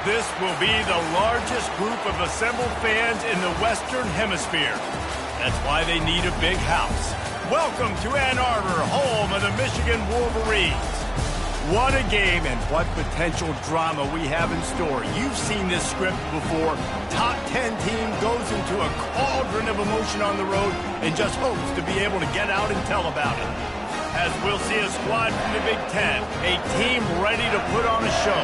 This will be the largest group of assembled fans in the Western Hemisphere. That's why they need a big house. Welcome to Ann Arbor, home of the Michigan Wolverines. What a game and what potential drama we have in store. You've seen this script before. Top 10 team goes into a cauldron of emotion on the road and just hopes to be able to get out and tell about it. As we'll see a squad from the Big Ten, a team ready to put on a show.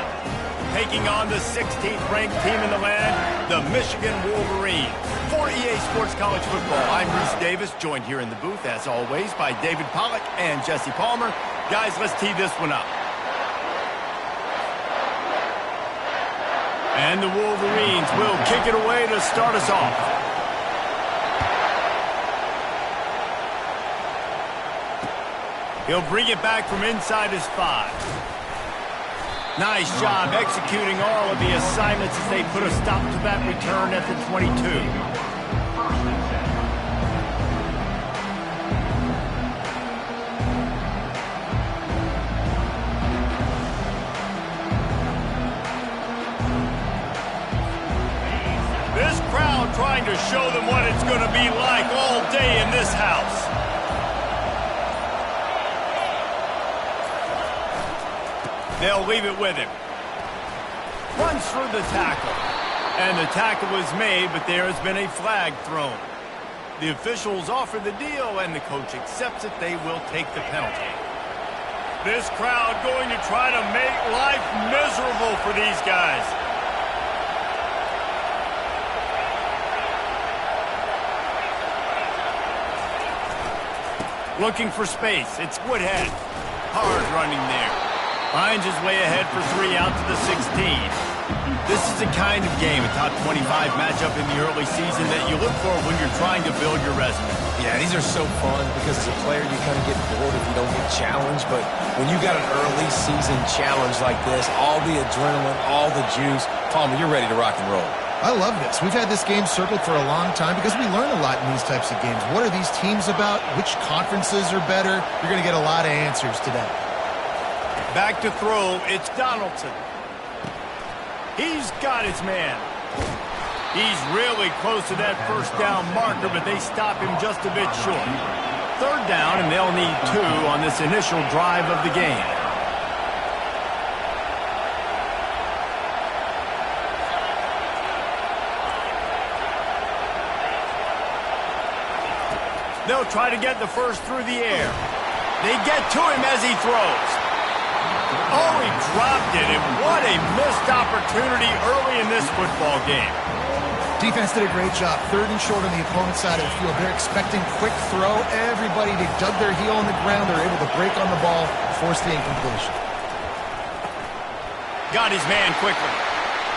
Taking on the 16th ranked team in the land, the Michigan Wolverines. For EA Sports College Football, I'm Bruce Davis, joined here in the booth, as always, by David Pollack and Jesse Palmer. Guys, let's tee this one up. And the Wolverines will kick it away to start us off. He'll bring it back from inside his 5. Nice job executing all of the assignments as they put a stop to that return at the 22. This crowd trying to show them what it's going to be like all day in this house. They'll leave it with him. Runs through the tackle. And the tackle was made, but there has been a flag thrown. The officials offer the deal, and the coach accepts it. They will take the penalty. This crowd going to try to make life miserable for these guys. Looking for space. It's Woodhead. Hard running there. Finds his way ahead for 3 out to the 16. This is the kind of game, a top 25 matchup in the early season, that you look for when you're trying to build your resume. Yeah, these are so fun because as a player you kind of get bored if you don't get challenged. But when you got an early season challenge like this, all the adrenaline, all the juice, Palmer, you're ready to rock and roll. I love this. We've had this game circled for a long time because we learn a lot in these types of games. What are these teams about? Which conferences are better? You're going to get a lot of answers today. Back to throw, it's Donaldson. He's got his man. He's really close to that first down marker, but they stop him just a bit short. 3rd down, and they'll need 2 on this initial drive of the game. They'll try to get the first through the air. They get to him as he throws. Oh, he dropped it, and what a missed opportunity early in this football game. Defense did a great job. 3rd and short on the opponent's side of the field. They're expecting quick throw. Everybody, they dug their heel on the ground. They're able to break on the ball, force the incompletion. Got his man quickly.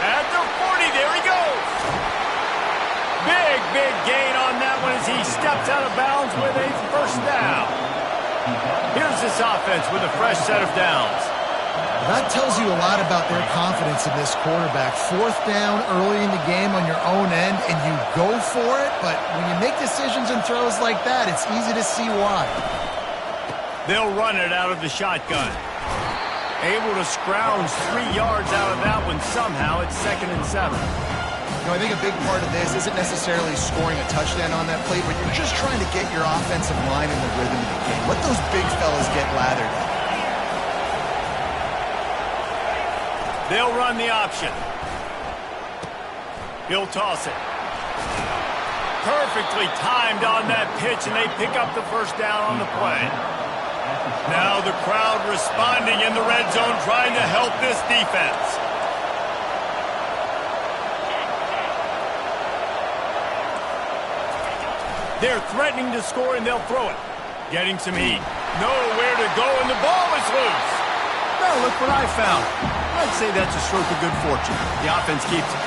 At the 40, there he goes. Big gain on that one as he steps out of bounds with a first down. Here's this offense with a fresh set of downs. That tells you a lot about their confidence in this quarterback. 4th down early in the game on your own end, and you go for it, but when you make decisions and throws like that, it's easy to see why. They'll run it out of the shotgun. Able to scrounge 3 yards out of that one somehow. It's 2nd and 7. You know, I think a big part of this isn't necessarily scoring a touchdown on that play, but you're just trying to get your offensive line in the rhythm of the game. Let those big fellas get lathered up. They'll run the option. He'll toss it. Perfectly timed on that pitch, and they pick up the first down on the play. Now the crowd responding in the red zone, trying to help this defense. They're threatening to score, and they'll throw it. Getting some heat. Nowhere to go, and the ball is loose. Now look what I found. I'd say that's a stroke of good fortune. The offense keeps it.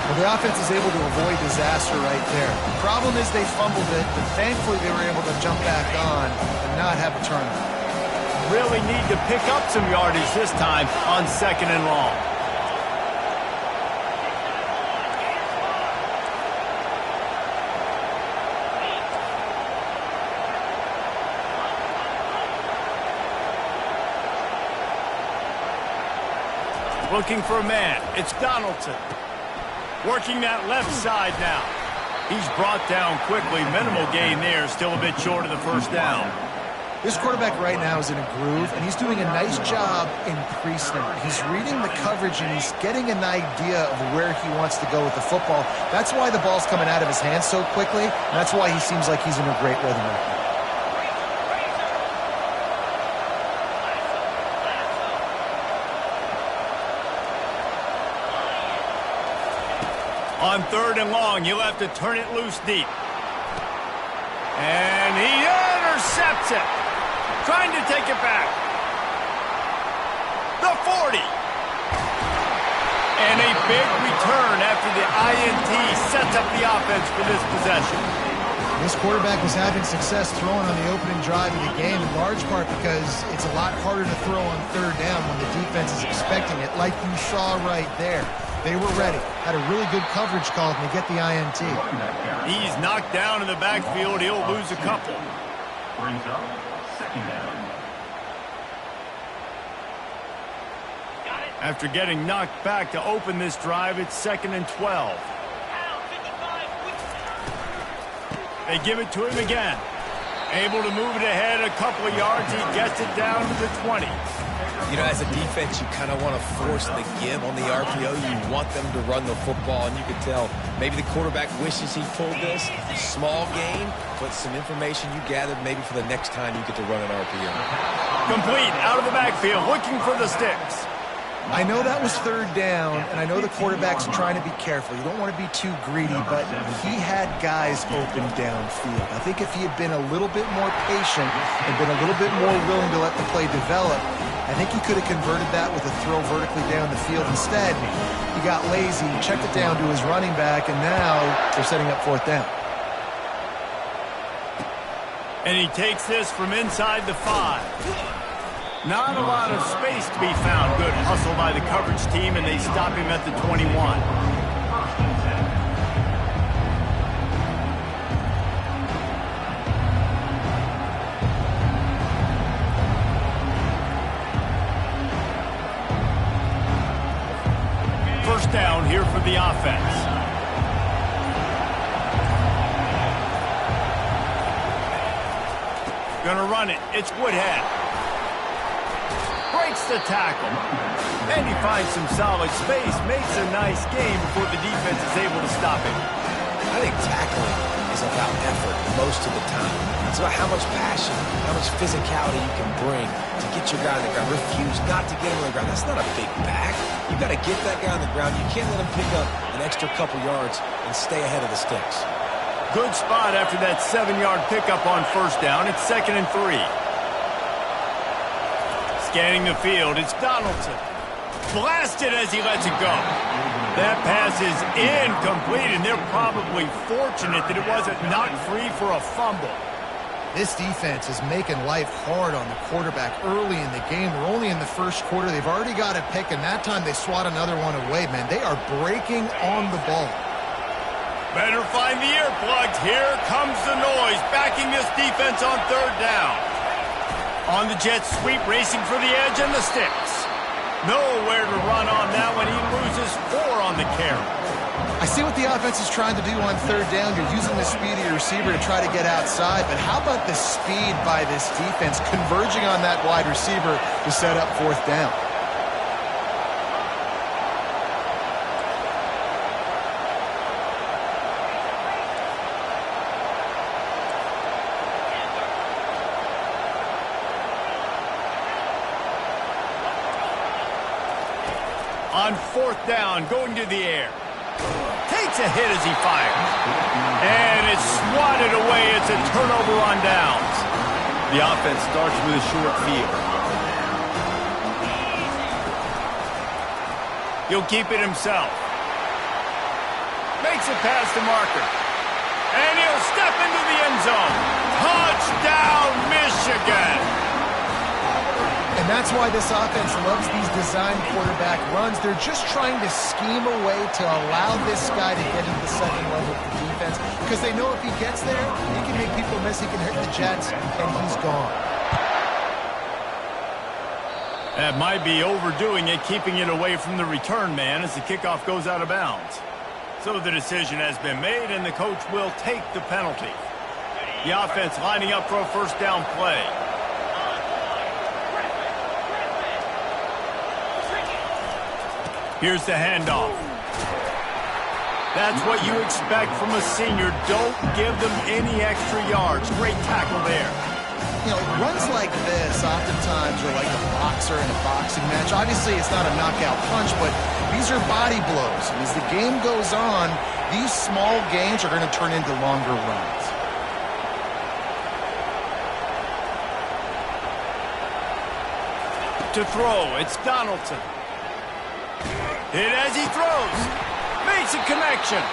Well, the offense is able to avoid disaster right there. The problem is they fumbled it, but thankfully they were able to jump back on and not have a turnover. Really need to pick up some yardage this time on 2nd and long. Looking for a man. It's Donaldson. Working that left side now. He's brought down quickly. Minimal gain there. Still a bit short of the first down. This quarterback right now is in a groove, and he's doing a nice job in pre-snap. He's reading the coverage, and he's getting an idea of where he wants to go with the football. That's why the ball's coming out of his hands so quickly, and that's why he seems like he's in a great rhythm right now. On 3rd and long, he'll have to turn it loose deep. And he intercepts it. Trying to take it back. The 40. And a big return after the INT sets up the offense for this possession. This quarterback was having success throwing on the opening drive of the game, in large part because it's a lot harder to throw on 3rd down when the defense is expecting it, like you saw right there. They were ready. Had a really good coverage call and they get the INT. He's knocked down in the backfield. He'll lose a couple. Brings up 2nd down. After getting knocked back to open this drive, it's 2nd and 12. They give it to him again. Able to move it ahead a couple of yards. He gets it down to the 20. You know, as a defense, you kind of want to force the give on the RPO. You want them to run the football, and you can tell maybe the quarterback wishes he pulled this. Small gain, but some information you gathered maybe for the next time you get to run an RPO. Complete, out of the backfield, looking for the sticks. I know that was 3rd down, and I know the quarterback's trying to be careful. You don't want to be too greedy, but he had guys open downfield. I think if he had been a little bit more patient and been a little bit more willing to let the play develop, I think he could have converted that with a throw vertically down the field. Instead, he got lazy, checked it down to his running back, and now they're setting up 4th down. And he takes this from inside the 5. Not a lot of space to be found. Good hustle by the coverage team, and they stop him at the 21. First down here for the offense. Gonna run it. It's Woodhead. Breaks the tackle. And he finds some solid space. Makes a nice game before the defense is able to stop him. I think tackling is about effort most of the time. It's about how much passion, how much physicality you can bring to get your guy on the ground. Refuse not to get him on the ground. That's not a big back. You've got to get that guy on the ground. You can't let him pick up an extra couple yards and stay ahead of the sticks. Good spot after that 7-yard pickup on 1st down. It's 2nd and 3. Scanning the field, it's Donaldson. Blasted as he lets it go. That pass is incomplete, and they're probably fortunate that it wasn't knocked free for a fumble. This defense is making life hard on the quarterback early in the game. We're only in the 1st quarter. They've already got a pick, and that time they swat another one away, man. They are breaking on the ball. Better find the earplugs. Here comes the noise, backing this defense on 3rd down. On the jet sweep, racing for the edge and the sticks. Nowhere to run on that one. He loses 4 on the carry. I see what the offense is trying to do on 3rd down. You're using the speed of your receiver to try to get outside, but how about the speed by this defense converging on that wide receiver to set up 4th down? On 4th down, going to the air. Takes a hit as he fires. And it's swatted away. It's a turnover on downs. The offense starts with a short field. He'll keep it himself. Makes it past the marker. And he'll step into the end zone. Touchdown, Michigan! And that's why this offense loves these design quarterback runs. They're just trying to scheme a way to allow this guy to get into the 2nd level of the defense, because they know if he gets there, he can make people miss, he can hit the Jets, and he's gone. That might be overdoing it, keeping it away from the return man as the kickoff goes out of bounds. So the decision has been made, and the coach will take the penalty. The offense lining up for a first down play. Here's the handoff. That's what you expect from a senior. Don't give them any extra yards. Great tackle there. You know, runs like this oftentimes are like a boxer in a boxing match. Obviously, it's not a knockout punch, but these are body blows. And as the game goes on, these small gains are going to turn into longer runs. To throw, it's Donaldson. Hit as he throws. Makes a connection.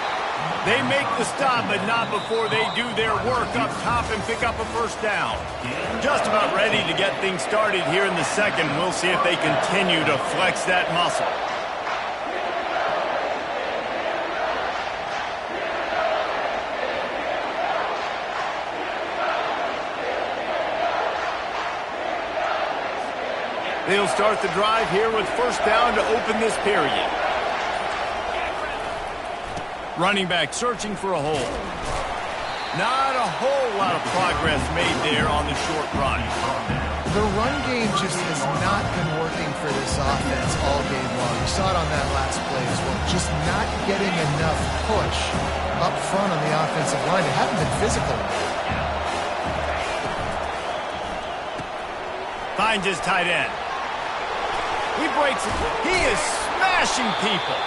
They make the stop, but not before they do their work up top and pick up a first down. Just about ready to get things started here in the second. We'll see if they continue to flex that muscle. They'll start the drive here with first down to open this period. Running back searching for a hole. Not a whole lot of progress made there on the short run. The run game just has not been working for this offense all game long. You saw it on that last play as well. Just not getting enough push up front on the offensive line. They haven't been physical. Finds his tight end. He breaks it. He is smashing people.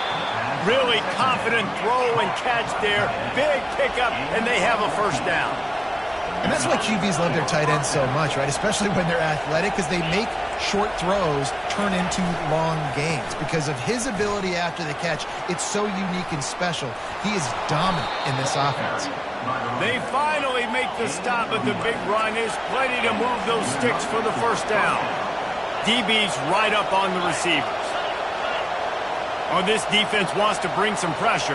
Really confident throw and catch there. Big pickup, and they have a first down. And that's why QBs love their tight ends so much, right? Especially when they're athletic, because they make short throws turn into long gains. Because of his ability after the catch, it's so unique and special. He is dominant in this offense. They finally make the stop, but the big run is plenty to move those sticks for the first down. DB's right up on the receivers. Oh, this defense wants to bring some pressure.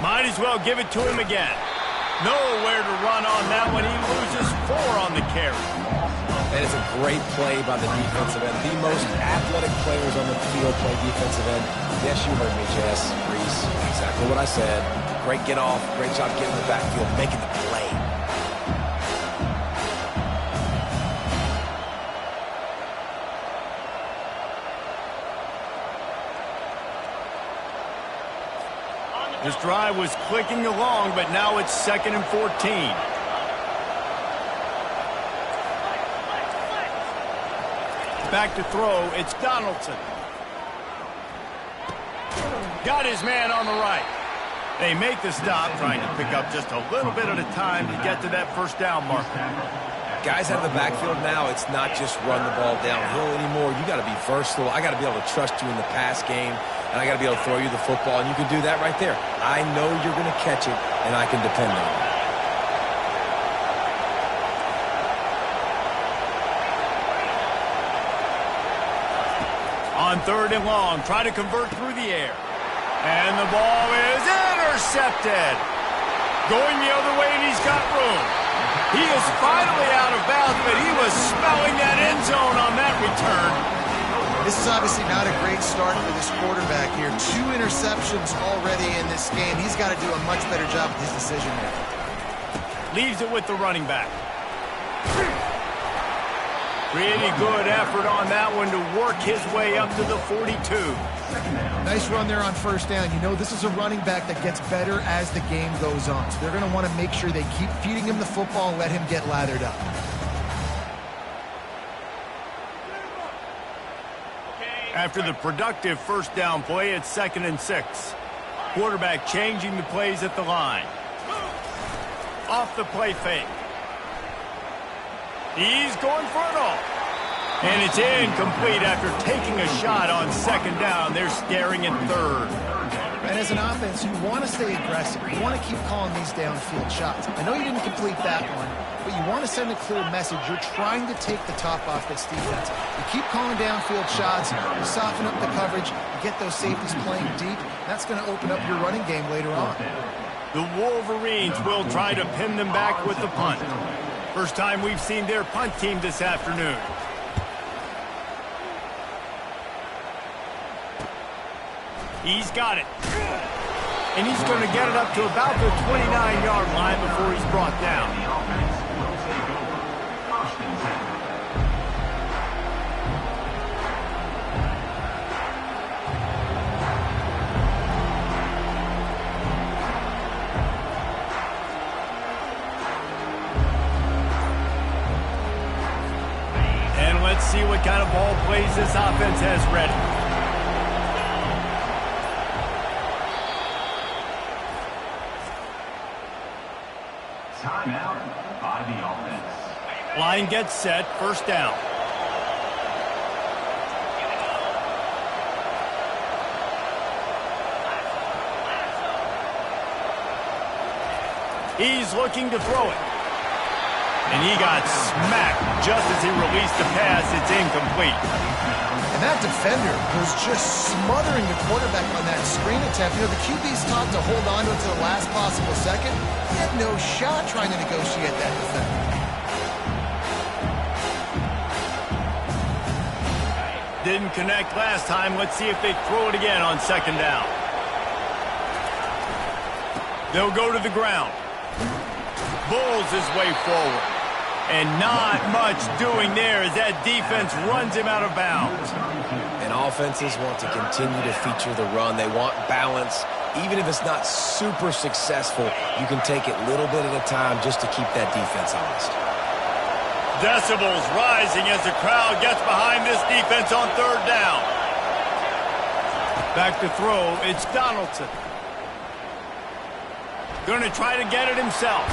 Might as well give it to him again. Nowhere to run on that one. He loses 4 on the carry. And it's a great play by the defensive end. The most athletic players on the field play defensive end. Yes, you heard me, Jess, Reese. Exactly what I said. Great get off. Great job getting in the backfield, making the play. This drive was clicking along, but now it's 2nd and 14. Back to throw, it's Donaldson. Got his man on the right. They make the stop, trying to pick up just a little bit at a time to get to that first down marker. Guys out of the backfield now, it's not just run the ball downhill anymore. You got to be versatile. I got to be able to trust you in the pass game, and I got to be able to throw you the football, and you can do that right there. I know you're going to catch it, and I can depend on it. On 3rd and long, try to convert through the air. And the ball is intercepted. Going the other way, and he's got room. He is finally out of bounds, but he was smelling that end zone on that return. This is obviously not a great start for this quarterback here. 2 interceptions already in this game. He's got to do a much better job with his decision making. Leaves it with the running back. Pretty good effort on that one to work his way up to the 42. Nice run there on first down. You know this is a running back that gets better as the game goes on. So they're going to want to make sure they keep feeding him the football and let him get lathered up. After the productive first down play, it's 2nd and 6. Quarterback changing the plays at the line. Off the play fake. He's going for it all. And it's incomplete after taking a shot on 2nd down. They're staring at 3rd. And as an offense, you want to stay aggressive. You want to keep calling these downfield shots. I know you didn't complete that one, but you want to send a clear message. You're trying to take the top off this defense. You keep calling downfield shots, you soften up the coverage, you get those safeties playing deep. That's going to open up your running game later on. The Wolverines will try to pin them back with the punt. First time we've seen their punt team this afternoon. He's got it. And he's going to get it up to about the 29-yard line before he's brought down. The offense will take over. First and 10. And let's see what kind of ball plays this offense has ready. Timeout by the offense. Line gets set, first down. He's looking to throw it. And he got smacked just as he released the pass. It's incomplete. And that defender was just smothering the quarterback on that screen attempt. You know, the QB's taught to hold on to it to the last possible second. He had no shot trying to negotiate that defender. Didn't connect last time. Let's see if they throw it again on second down. They'll go to the ground. Bulls his way forward. And not much doing there as that defense runs him out of bounds. And offenses want to continue to feature the run. They want balance. Even if it's not super successful, you can take it little bit at a time just to keep that defense honest. Decibels rising as the crowd gets behind this defense on third down. Back to throw, it's Donaldson. Going to try to get it himself.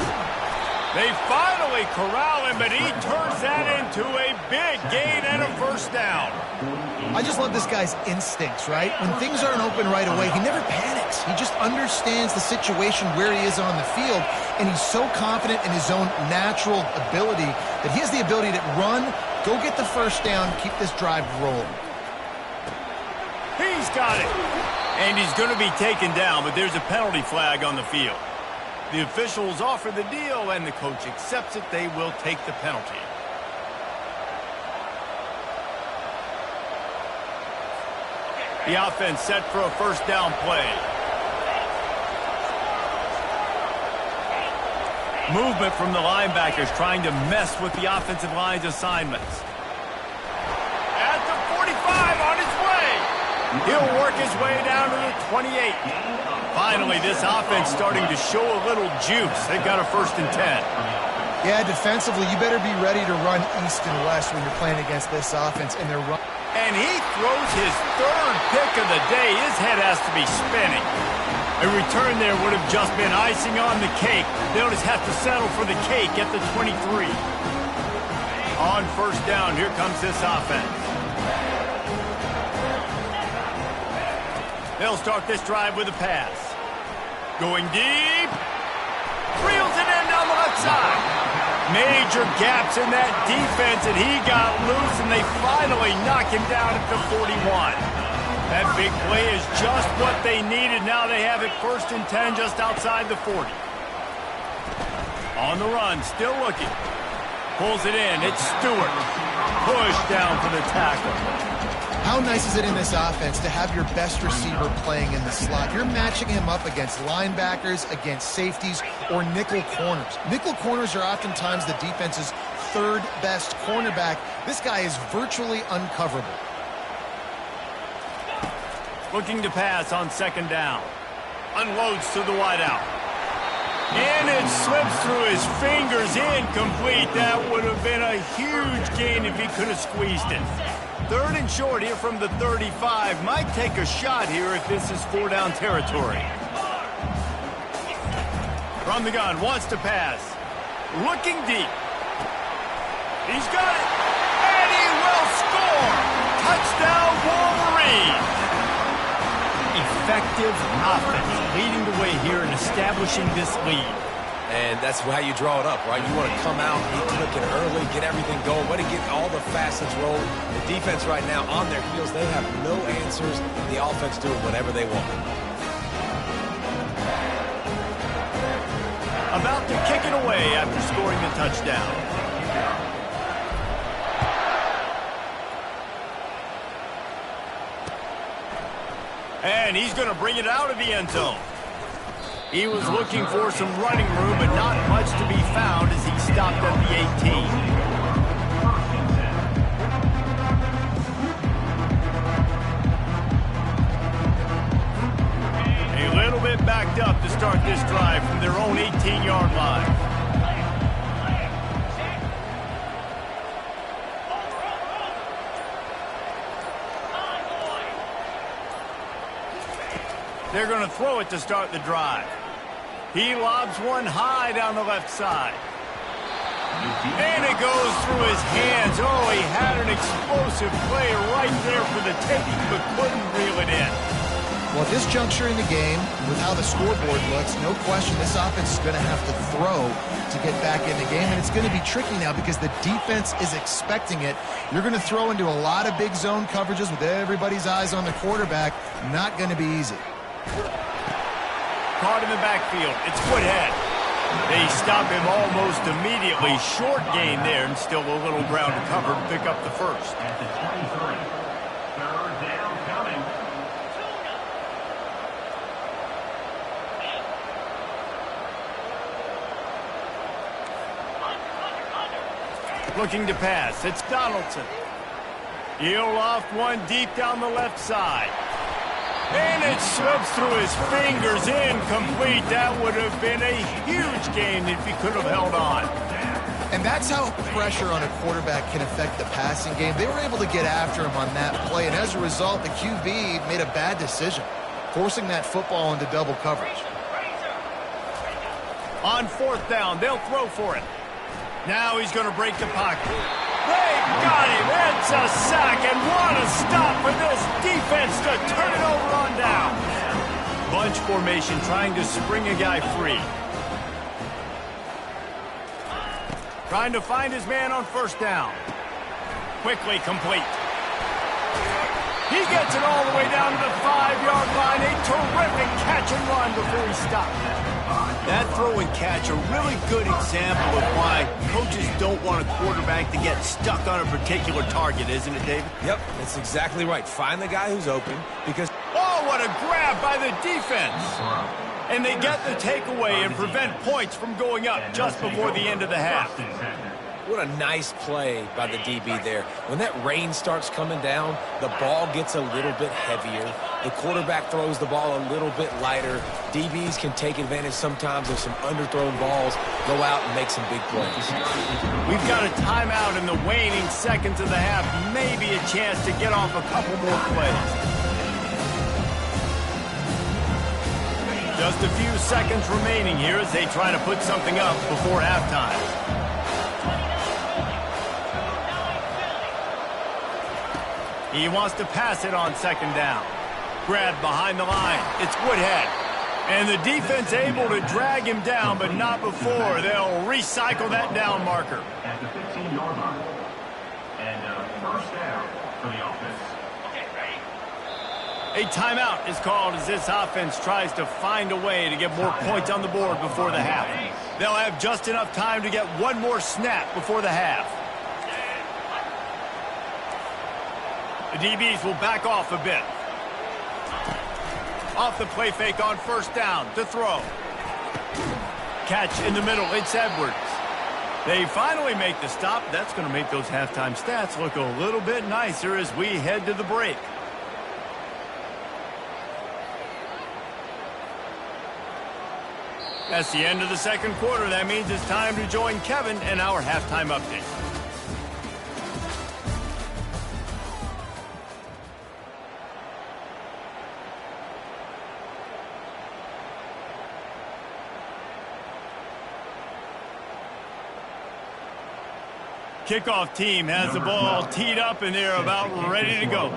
They finally corral him, but he turns that into a big gain and a first down. I just love this guy's instincts, right? When things aren't open right away, he never panics. He just understands the situation where he is on the field, and he's so confident in his own natural ability that he has the ability to run, go get the first down, keep this drive rolling. He's got it. And he's going to be taken down, but there's a penalty flag on the field. The officials offer the deal, and the coach accepts it. They will take the penalty. The offense set for a first down play. Movement from the linebackers trying to mess with the offensive line's assignments. At the 45 on his way. He'll work his way down to the 28. Finally, this offense starting to show a little juice. They've got a first and 10. Yeah, defensively, you better be ready to run east and west when you're playing against this offense, and they're running. And he throws his third pick of the day. His head has to be spinning. A return there would have just been icing on the cake. They'll just have to settle for the cake at the 23. On first down, here comes this offense. They'll start this drive with a pass. Going deep. Reels it in down the left side. Major gaps in that defense, and he got loose, and they finally knock him down at the 41. That big play is just what they needed. Now they have it first and 10 just outside the 40. On the run, still looking. Pulls it in. It's Stewart. Push down for the tackle. How nice is it in this offense to have your best receiver playing in the slot? You're matching him up against linebackers, against safeties, or nickel corners. Nickel corners are oftentimes the defense's third best cornerback. This guy is virtually uncoverable. Looking to pass on second down. Unloads to the wideout. And it slips through his fingers, incomplete. That would have been a huge gain if he could have squeezed it. Third and short here from the 35. Might take a shot here if this is four-down territory. From the gun, wants to pass. Looking deep. He's got it. And he will score. Touchdown, Wolverine. Effective offense leading the way here and establishing this lead. And that's how you draw it up, right? You want to come out, be clicking early, get everything going, way to get all the facets rolling. The defense right now on their heels, they have no answers. The offense doing whatever they want. About to kick it away after scoring the touchdown. And he's going to bring it out of the end zone. He was looking for some running room, but not much to be found as he stopped at the 18. A little bit backed up to start this drive from their own 18-yard line. They're going to throw it to start the drive. He lobs one high down the left side. And it goes through his hands. Oh, he had an explosive play right there for the taking, but couldn't reel it in. Well, at this juncture in the game, with how the scoreboard looks, no question this offense is going to have to throw to get back in the game, and it's going to be tricky now because the defense is expecting it. You're going to throw into a lot of big zone coverages with everybody's eyes on the quarterback. Not going to be easy. Caught in the backfield. It's Woodhead. They stop him almost immediately. Short gain there, and still a little ground to cover to pick up the first. At the 23. Third down coming. Looking to pass. It's Donaldson. He'll loft one deep down the left side. And it slips through his fingers, incomplete. That would have been a huge gain if he could have held on. And that's how pressure on a quarterback can affect the passing game. They were able to get after him on that play, and as a result, the QB made a bad decision, forcing that football into double coverage. On fourth down, they'll throw for it. Now he's going to break the pocket. They got him. It's a sack, and what a stop for this defense to turn it over on down. Bunch formation trying to spring a guy free. Trying to find his man on first down. Quickly complete. He gets it all the way down to the 5-yard line. A terrific catch and run before he stopped. That throw and catch, a really good example of why coaches don't want a quarterback to get stuck on a particular target, isn't it, David? Yep, that's exactly right. Find the guy who's open because... Oh, what a grab by the defense! And they get the takeaway and prevent points from going up just before the end of the half. What a nice play by the DB there. When that rain starts coming down, the ball gets a little bit heavier. The quarterback throws the ball a little bit lighter. DBs can take advantage sometimes of some underthrown balls, go out and make some big plays. We've got a timeout in the waning seconds of the half. Maybe a chance to get off a couple more plays. Just a few seconds remaining here as they try to put something up before halftime. He wants to pass it on second down. Grabbed behind the line. It's Woodhead. And the defense able to drag him down, but not before. They'll recycle that down marker. At the 15-yard line. And first down for the offense. A timeout is called as this offense tries to find a way to get more points on the board before the half. They'll have just enough time to get one more snap before the half. The DBs will back off a bit. Off the play fake on first down to throw. Catch in the middle, it's Edwards. They finally make the stop. That's going to make those halftime stats look a little bit nicer as we head to the break. That's the end of the second quarter. That means it's time to join Kevin in our halftime update. Kickoff team has the ball teed up and they're about ready to go.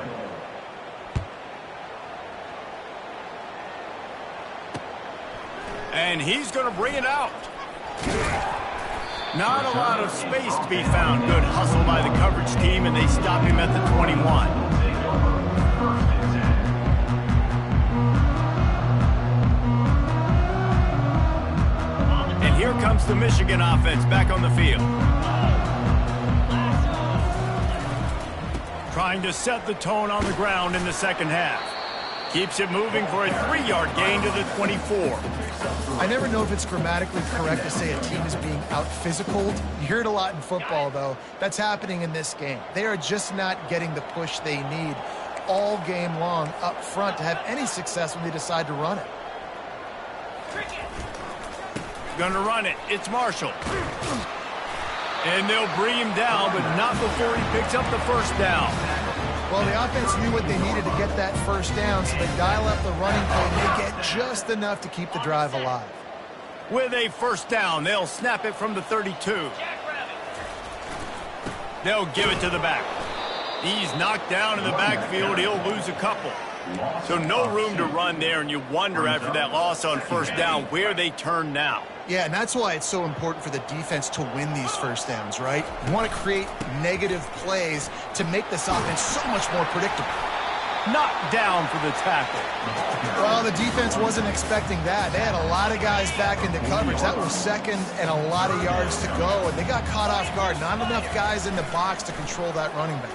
And he's going to bring it out. Not a lot of space to be found. Good hustle by the coverage team, and they stop him at the 21. Here comes the Michigan offense back on the field. Trying to set the tone on the ground in the second half. Keeps it moving for a 3-yard gain to the 24. I never know if it's grammatically correct to say a team is being out-physicaled. You hear it a lot in football, though. That's happening in this game. They are just not getting the push they need all game long up front to have any success when they decide to run it. Gonna run it. It's Marshall. And they'll bring him down, but not before he picks up the first down. Well, the offense knew what they needed to get that first down, so they dial up the running play, and they get just enough to keep the drive alive. With a first down, they'll snap it from the 32. They'll give it to the back. He's knocked down in the backfield. He'll lose a couple. So no room to run there, and you wonder after that loss on first down where they turn now. Yeah, and that's why it's so important for the defense to win these first downs, right? You want to create negative plays to make this offense so much more predictable. Knocked down for the tackle. Well, the defense wasn't expecting that. They had a lot of guys back into coverage. That was second and a lot of yards to go, and they got caught off guard. Not enough guys in the box to control that running back.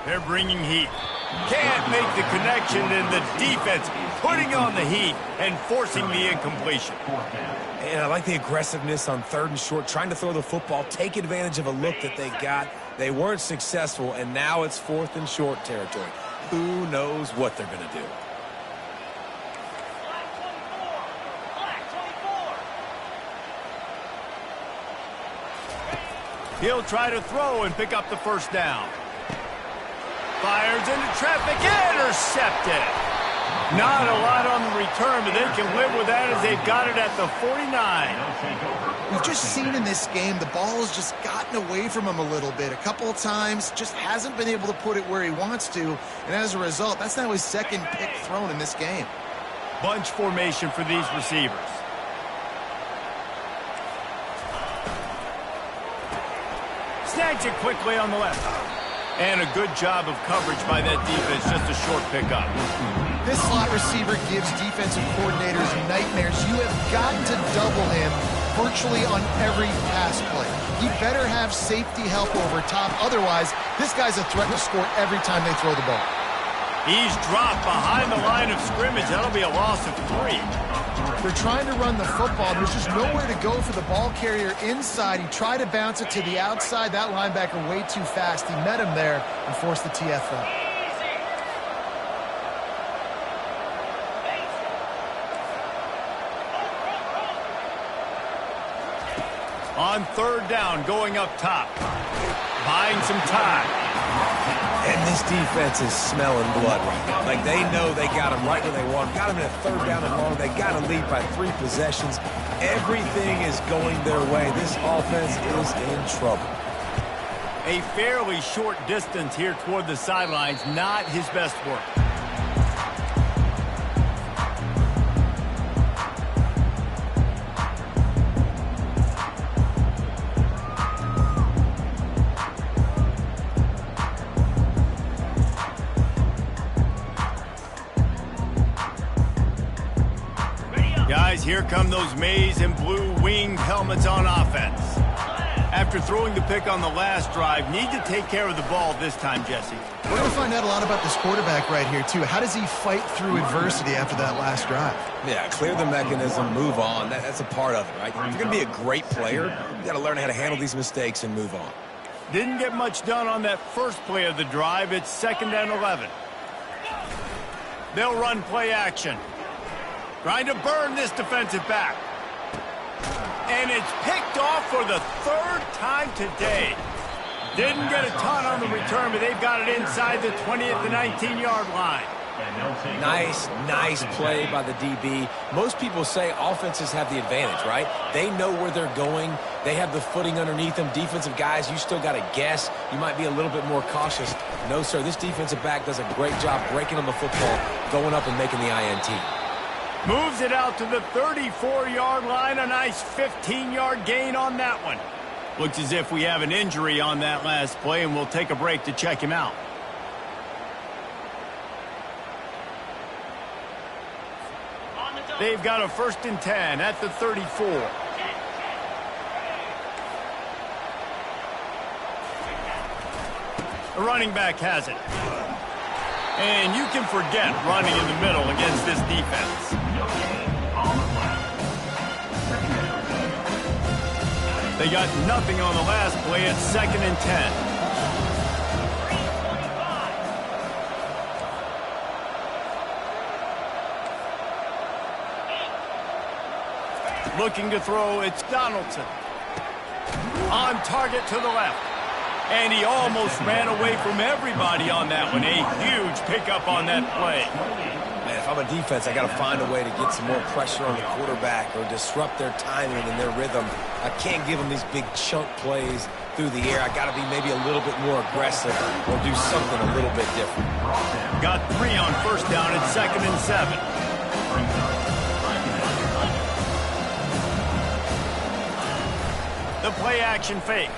They're bringing heat. Can't make the connection, and the defense putting on the heat and forcing the incompletion. And I like the aggressiveness on 3rd and short, trying to throw the football, take advantage of a look that they got. They weren't successful, and now it's 4th and short territory. Who knows what they're going to do? He'll try to throw and pick up the first down. Fires into traffic, intercepted. Not a lot on the return, but they can live with that as they've got it at the 49. We've just seen in this game the ball has just gotten away from him a little bit. A couple of times, just hasn't been able to put it where he wants to, and as a result, that's now his second pick thrown in this game. Bunch formation for these receivers. Snags it quickly on the left. And a good job of coverage by that defense, just a short pickup. This slot receiver gives defensive coordinators nightmares. You have got to double him virtually on every pass play. He better have safety help over top. Otherwise, this guy's a threat to score every time they throw the ball. He's dropped behind the line of scrimmage. That'll be a loss of 3. They're trying to run the football. There's just nowhere to go for the ball carrier inside. He tried to bounce it to the outside. That linebacker way too fast. He met him there and forced the TFL. On 3rd down, going up top. Buying some time. And this defense is smelling blood right now. Like, they know they got him right where they want him. Got him in a 3rd down and long. They got to lead by 3 possessions. Everything is going their way. This offense is in trouble. A fairly short distance here toward the sidelines. Not his best work. Guys, here come those maize and blue winged helmets on offense. After throwing the pick on the last drive, need to take care of the ball this time, Jesse. We're going to find out a lot about this quarterback right here, too. How does he fight through adversity after that last drive? Yeah, clear the mechanism, move on. That's a part of it, right? If you're going to be a great player, you got to learn how to handle these mistakes and move on. Didn't get much done on that first play of the drive. It's 2nd and 11. They'll run play action. Trying to burn this defensive back. And it's picked off for the 3rd time today. Didn't get a ton on the return, but they've got it inside the 20 at the 19-yard line. Nice play by the DB. Most people say offenses have the advantage, right? They know where they're going. They have the footing underneath them. Defensive guys, you still got to guess. You might be a little bit more cautious. No, sir, this defensive back does a great job breaking on the football, going up and making the INT. Moves it out to the 34-yard line. A nice 15-yard gain on that one. Looks as if we have an injury on that last play, and we'll take a break to check him out. They've got a 1st and 10 at the 34. The running back has it. And you can forget running in the middle against this defense. They got nothing on the last play. It's 2nd and 10. Looking to throw, it's Donaldson. On target to the left. And he almost ran away from everybody on that one. A huge pickup on that play. Man, if I'm a defense, I got to find a way to get some more pressure on the quarterback or disrupt their timing and their rhythm. I can't give them these big chunk plays through the air. I got to be maybe a little bit more aggressive or do something a little bit different. Got 3 on first down. It's 2nd and 7. The play action fake.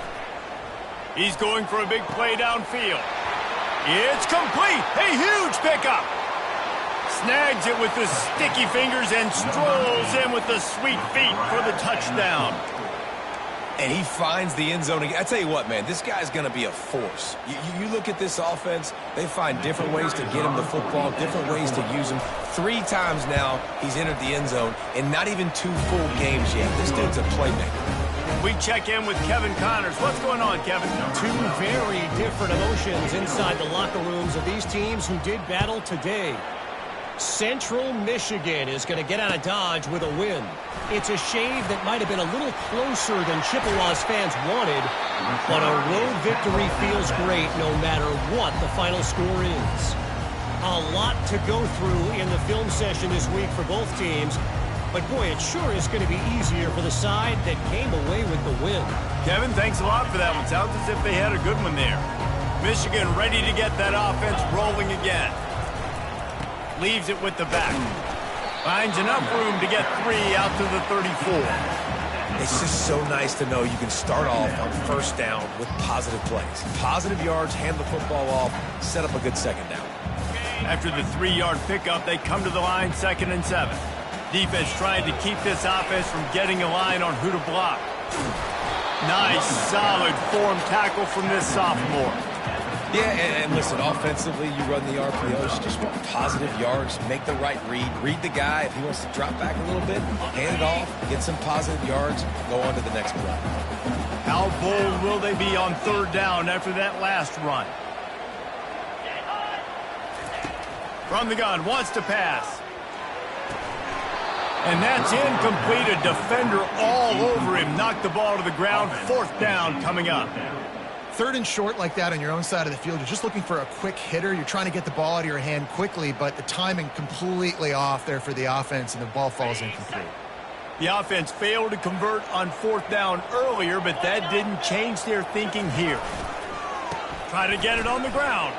He's going for a big play downfield. It's complete. A huge pickup. Snags it with the sticky fingers and strolls in with the sweet feet for the touchdown. And he finds the end zone again. I tell you what, man, this guy's going to be a force. You look at this offense, they find different ways to get him the football, different ways to use him. 3 times now he's entered the end zone, and not even 2 full games yet. This dude's a playmaker. We check in with Kevin Connors. What's going on, Kevin? 2 very different emotions inside the locker rooms of these teams who did battle today. Central Michigan is going to get out of Dodge with a win. It's a shave that might have been a little closer than Chippewa's fans wanted, but a road victory feels great no matter what the final score is. A lot to go through in the film session this week for both teams, but boy, it sure is going to be easier for the side that came away with the win. Kevin, thanks a lot for that one. Sounds as if they had a good one there. Michigan ready to get that offense rolling again. Leaves it with the back. Finds enough room to get 3 out to the 34. It's just so nice to know you can start off on first down with positive plays. Positive yards, hand the football off, set up a good second down. After the 3-yard pickup, they come to the line 2nd and 7. Defense trying to keep this offense from getting a line on who to block. Nice, solid form tackle from this sophomore. Yeah, and listen, offensively, you run the RPOs, just want positive yards, make the right read the guy. If he wants to drop back a little bit, hand it off, get some positive yards, go on to the next play. How bold will they be on 3rd down after that last run? From the gun, wants to pass. And that's incomplete. A defender all over him. Knocked the ball to the ground. 4th down coming up. 3rd and short like that on your own side of the field. You're just looking for a quick hitter. You're trying to get the ball out of your hand quickly, but the timing completely off there for the offense, and the ball falls incomplete. The offense failed to convert on 4th down earlier, but that didn't change their thinking here. Try to get it on the ground.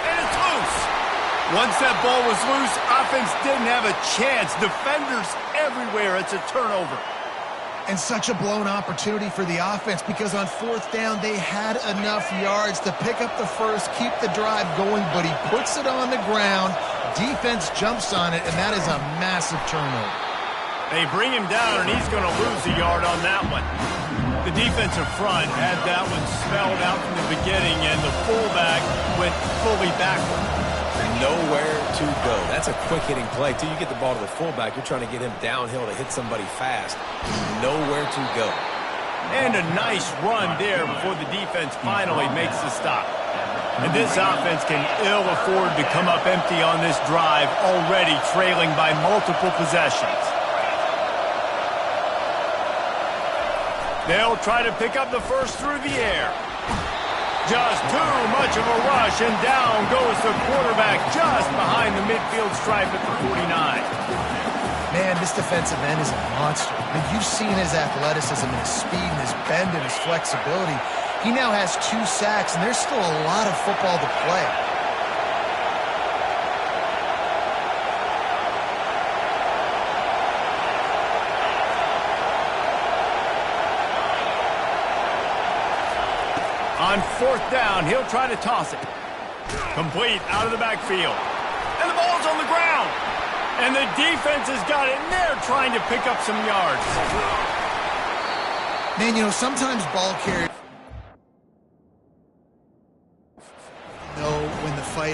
And it's loose. Once that ball was loose, offense didn't have a chance. Defenders everywhere. It's a turnover. And such a blown opportunity for the offense, because on 4th down, they had enough yards to pick up the first, keep the drive going, but he puts it on the ground. Defense jumps on it, and that is a massive turnover. They bring him down, and he's going to lose a yard on that one. The defensive front had that one spelled out from the beginning, and the fullback went fully backward. Nowhere to go. That's a quick-hitting play. Till you get the ball to the fullback, you're trying to get him downhill to hit somebody fast. Nowhere to go. And a nice run there before the defense finally makes the stop. And this offense can ill afford to come up empty on this drive, already trailing by multiple possessions. They'll try to pick up the first through the air. Just too much of a rush, and down goes the quarterback just behind the midfield stripe at the 49. Man, this defensive end is a monster. I mean, you've seen his athleticism and his speed and his bend and his flexibility. He now has 2 sacks, and there's still a lot of football to play. On 4th down, he'll try to toss it. Complete out of the backfield. And the ball's on the ground. And the defense has got it, and they're trying to pick up some yards. Man, you know, sometimes ball carriers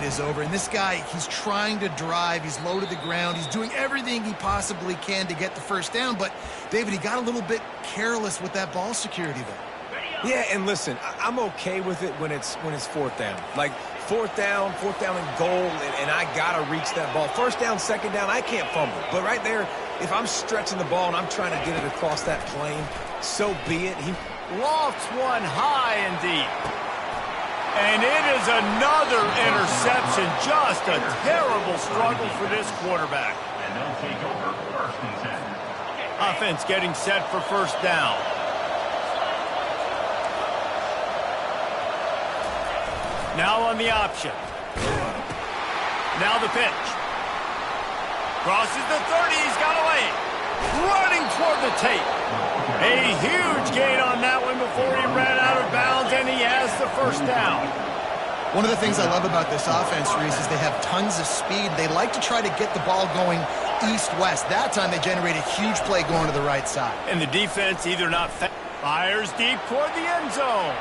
is over. And this guy, he's trying to drive. He's low to the ground. He's doing everything he possibly can to get the first down. But, David, he got a little bit careless with that ball security there. Yeah, and listen, I'm okay with it when it's fourth down. Like, fourth down and goal, and I got to reach that ball. First down, second down, I can't fumble. But right there, if I'm stretching the ball and I'm trying to get it across that plane, so be it. He lofts one high and deep. And it is another interception. Just a terrible struggle for this quarterback. And they'll take over first and 10. Offense getting set for first down. Now on the option. Now the pitch. Crosses the 30. He's got away. Running toward the tape. A huge gain on that one before he ran out of bounds, and he has the first down. One of the things I love about this offense, Reese, is they have tons of speed. They like to try to get the ball going east-west. That time they generate a huge play going to the right side. And the defense either not fires deep toward the end zone.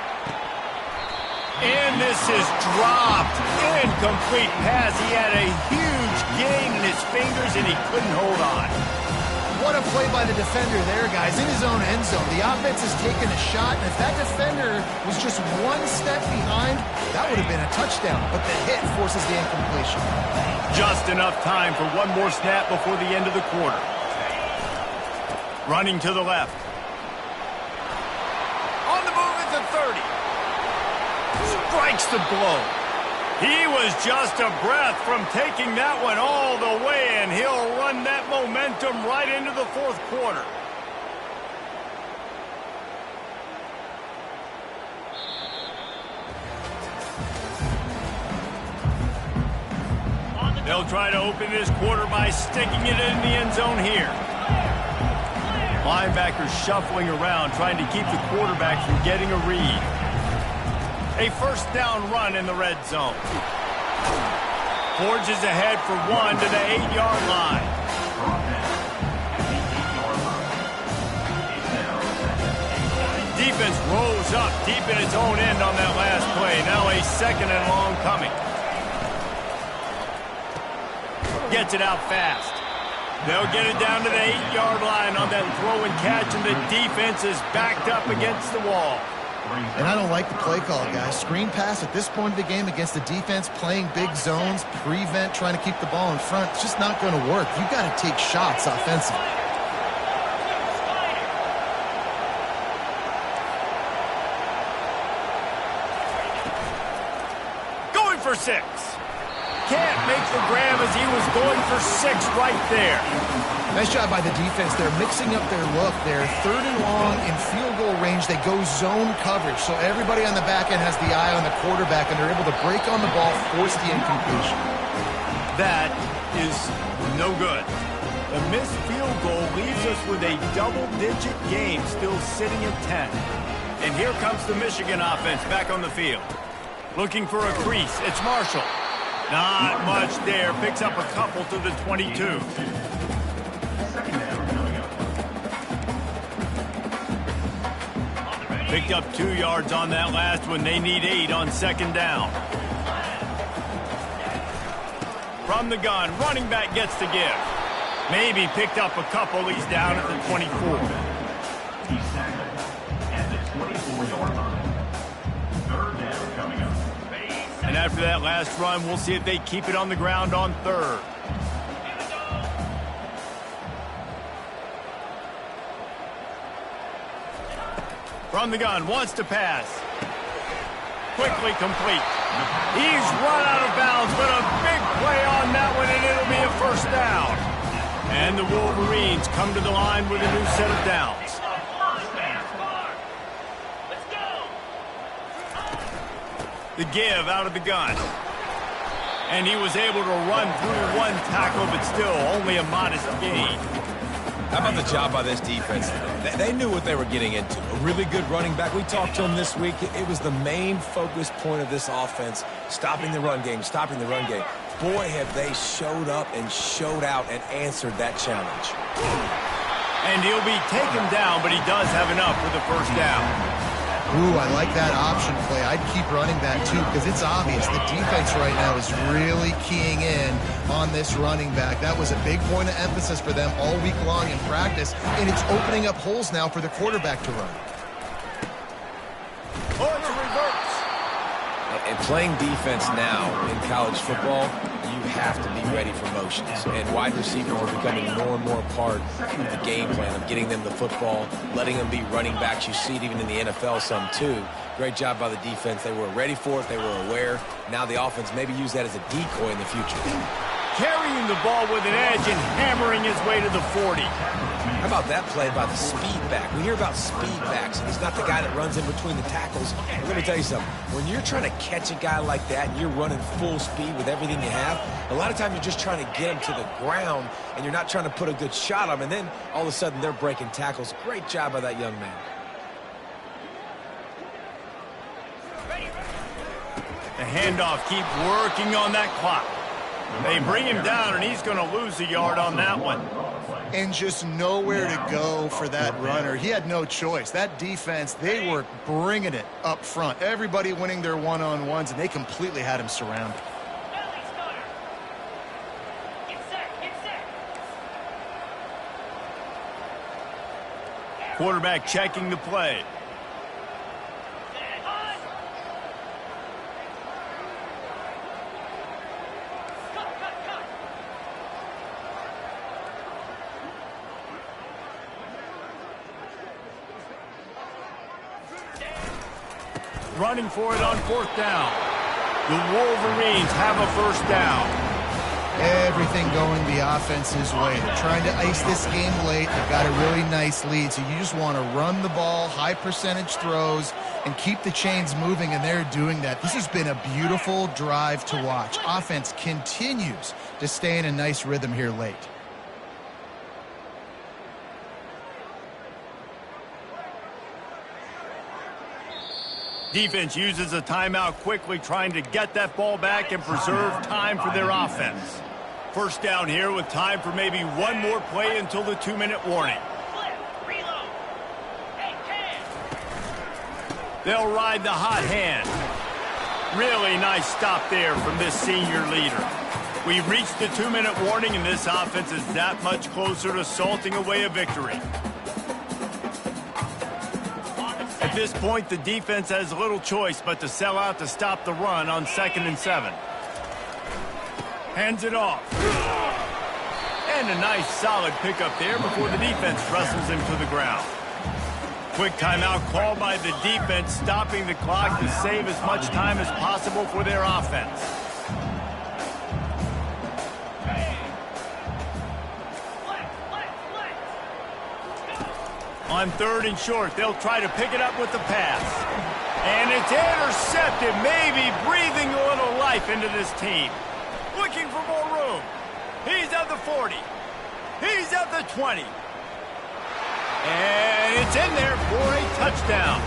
And this is dropped. Incomplete pass. He had a huge gain in his fingers, and he couldn't hold on. What a play by the defender there, guys, in his own end zone. The offense has taken a shot, and if that defender was just one step behind, that would have been a touchdown. But the hit forces the incompletion. Just enough time for one more snap before the end of the quarter. Running to the left. On the move at the 30. Strikes the blow. He was just a breath from taking that one all the way, and he'll run that momentum right into the fourth quarter. They'll try to open this quarter by sticking it in the end zone here. Linebackers shuffling around, trying to keep the quarterback from getting a read. A first down run in the red zone. Forges ahead for one to the 8-yard line. Defense rose up deep in its own end on that last play. Now a second and long coming. Gets it out fast. They'll get it down to the 8-yard line on that throw and catch, and the defense is backed up against the wall. And I don't like the play call, guys. Screen pass at this point of the game against the defense, playing big zones, prevent, trying to keep the ball in front. It's just not going to work. You've got to take shots offensively. Going for 6. Can't make the grab as he was going for 6 right there. Nice job by the defense. They're mixing up their look. They're third and long in field goal range. They go zone coverage. So everybody on the back end has the eye on the quarterback, and they're able to break on the ball, force the incompletion. That is no good. A missed field goal leaves us with a double-digit game still sitting at 10. And here comes the Michigan offense back on the field. Looking for a crease. It's Marshall. Not much there. Picks up a couple to the 22. Picked up 2 yards on that last one. They need 8 on second down. From the gun, running back gets the give. Maybe picked up a couple. He's down at the 24. He's tackled at the 24-yard line. Third down coming up. And after that last run, we'll see if they keep it on the ground on third. From the gun, wants to pass. Quickly complete. He's run out of bounds, but a big play on that one, and it'll be a first down. And the Wolverines come to the line with a new set of downs. The give out of the gun. And he was able to run through one tackle, but still only a modest gain. How about the job by this defense? They knew what they were getting into. A really good running back. We talked to him this week. It was the main focus point of this offense, stopping the run game, stopping the run game. Boy, have they showed up and showed out and answered that challenge. And he'll be taken down, but he does have enough for the first down. Ooh, I like that option play. I'd keep running that too because it's obvious the defense right now is really keying in on this running back. That was a big point of emphasis for them all week long in practice, and it's opening up holes now for the quarterback to run. Oh, it's a reverse. And playing defense now in college football, you have to be ready for motions. And wide receivers are becoming more and more part of the game plan of getting them the football, letting them be running backs. You see it even in the NFL some too. Great job by the defense. They were ready for it. They were aware. Now the offense maybe use that as a decoy in the future. Carrying the ball with an edge and hammering his way to the 40. How about that play by the speed back? We hear about speed backs, and he's not the guy that runs in between the tackles. But let me tell you something. When you're trying to catch a guy like that and you're running full speed with everything you have, a lot of times you're just trying to get him to the ground, and you're not trying to put a good shot on him, and then all of a sudden they're breaking tackles. Great job by that young man. The handoff keeps working on that clock. They bring him down, and he's going to lose a yard on that one. And just nowhere to go for that runner. He had no choice. That defense, they were bringing it up front. Everybody winning their one-on-ones, and they completely had him surrounded. Quarterback checking the play. Running for it on 4th down. The Wolverines have a 1st down. Everything going the offense's way. They're trying to ice this game late. They've got a really nice lead, so you just want to run the ball, high percentage throws, and keep the chains moving, and they're doing that. This has been a beautiful drive to watch. Offense continues to stay in a nice rhythm here late. Defense uses a timeout quickly, trying to get that ball back and preserve time for their offense. 1st down here with time for maybe one more play until the 2-minute warning. They'll ride the hot hand. Really nice stop there from this senior leader. We've reached the 2-minute warning, and this offense is that much closer to salting away a victory. At this point, the defense has little choice but to sell out to stop the run on 2nd and 7. Hands it off. And a nice solid pickup there before the defense wrestles him to the ground. Quick timeout called by the defense, stopping the clock to save as much time as possible for their offense. On 3rd and short, they'll try to pick it up with the pass. And it's intercepted, maybe breathing a little life into this team. Looking for more room. He's at the 40. He's at the 20. And it's in there for a touchdown.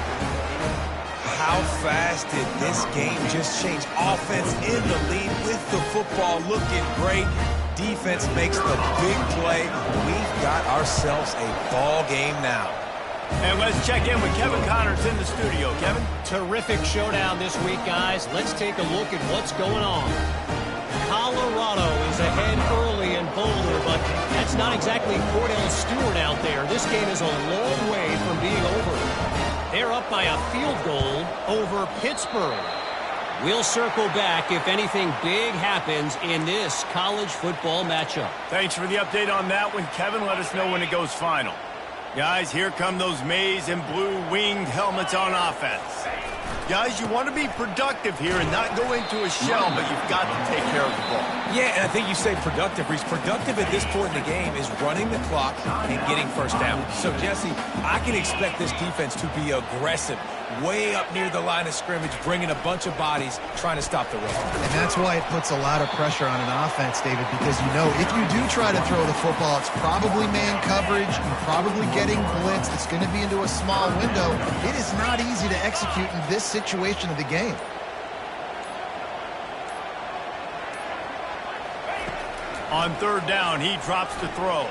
How fast did this game just change? Offense in the lead with the football looking great. Defense makes the big play. We've got ourselves a ball game now. And let's check in with Kevin Connors in the studio. Kevin? Terrific showdown this week, guys. Let's take a look at what's going on. Colorado is ahead early in Boulder, but that's not exactly Cordell Stewart out there. This game is a long way from being over. They're up by a field goal over Pittsburgh. We'll circle back if anything big happens in this college football matchup. Thanks for the update on that one, Kevin. Let us know when it goes final. Guys, here come those maize and blue winged helmets on offense. Guys, you want to be productive here and not go into a shell, but you've got to take care of the ball. Yeah, and I think you say productive. Reese, productive at this point in the game is running the clock and getting 1st down. So, Jesse, I can expect this defense to be aggressive, way up near the line of scrimmage, bringing a bunch of bodies, trying to stop the run. And that's why it puts a lot of pressure on an offense, David, because you know if you do try to throw the football, it's probably man coverage, you're probably getting blitzed, it's going to be into a small window. It is not easy to execute in this situation of the game. On 3rd down, he drops to throw.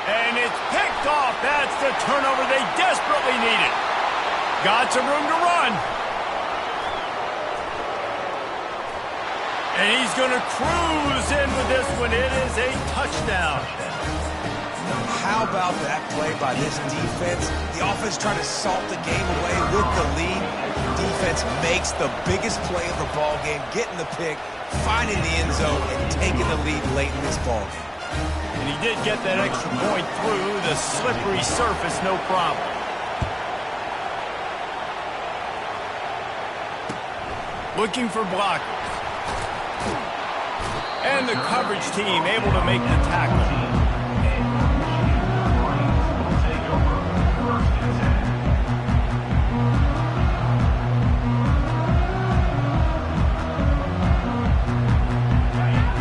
And it's picked off. That's the turnover they desperately needed. Got some room to run. And he's going to cruise in with this one. It is a touchdown. How about that play by this defense? The offense trying to salt the game away with the lead. Defense makes the biggest play of the ball game, getting the pick, finding the end zone, and taking the lead late in this ball game. And he did get that extra point through the slippery surface, no problem. Looking for blockers. And the coverage team able to make the tackle.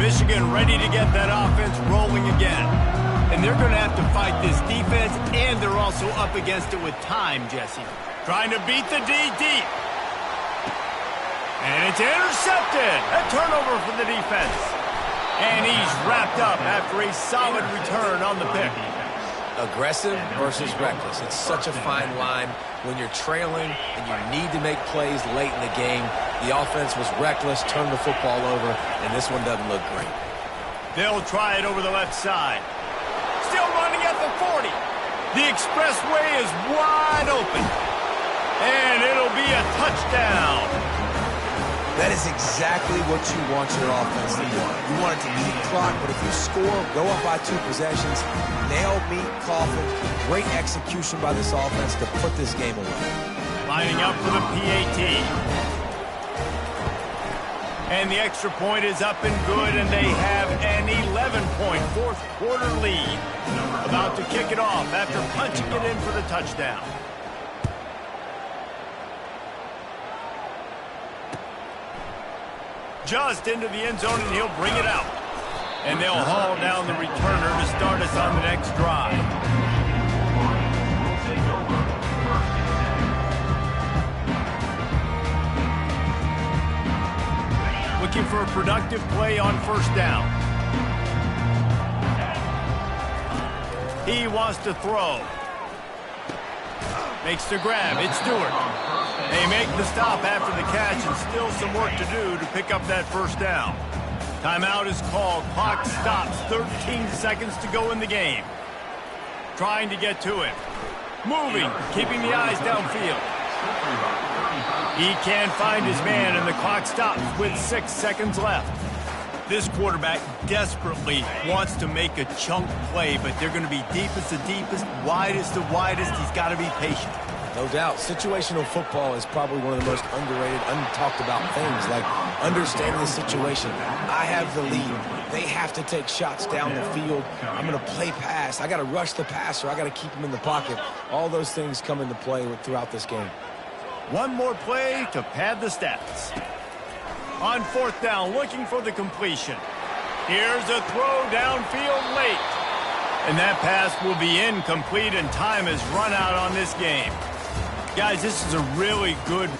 Michigan ready to get that offense rolling again. And they're going to have to fight this defense, and they're also up against it with time, Jesse. Trying to beat the D deep. And it's intercepted. A turnover for the defense. And he's wrapped up after a solid return on the pick. Aggressive versus reckless. It's such a fine line when you're trailing and you need to make plays late in the game. The offense was reckless, turned the football over, and this one doesn't look great. They'll try it over the left side. Still running at the 40. The expressway is wide open. And it'll be a touchdown. That is exactly what you want your offense to do. You want it to eat clock, but if you score, go up by 2 possessions, nail, meet, coffin. Great execution by this offense to put this game away. Lining up for the PAT. And the extra point is up and good, and they have an 11-point fourth-quarter lead. About to kick it off after punching it in for the touchdown. Just into the end zone, and he'll bring it out. And they'll haul down the returner to start us on the next drive. Looking for a productive play on first down. He wants to throw. Makes the grab. It's Stewart. They make the stop after the catch, and still some work to do to pick up that first down. Timeout is called. Clock stops. 13 seconds to go in the game. Trying to get to it. Moving, keeping the eyes downfield. He can't find his man, and the clock stops with 6 seconds left. This quarterback desperately wants to make a chunk play, but they're going to be deepest to deepest, widest to widest. He's got to be patient. No doubt. Situational football is probably one of the most underrated, untalked about things, like understanding the situation. I have the lead. They have to take shots down the field. I'm going to play pass. I got to rush the passer. I got to keep him in the pocket. All those things come into play throughout this game. One more play to pad the stats. On fourth down, looking for the completion. Here's a throw downfield late. And that pass will be incomplete, and time has run out on this game. Guys, this is a really good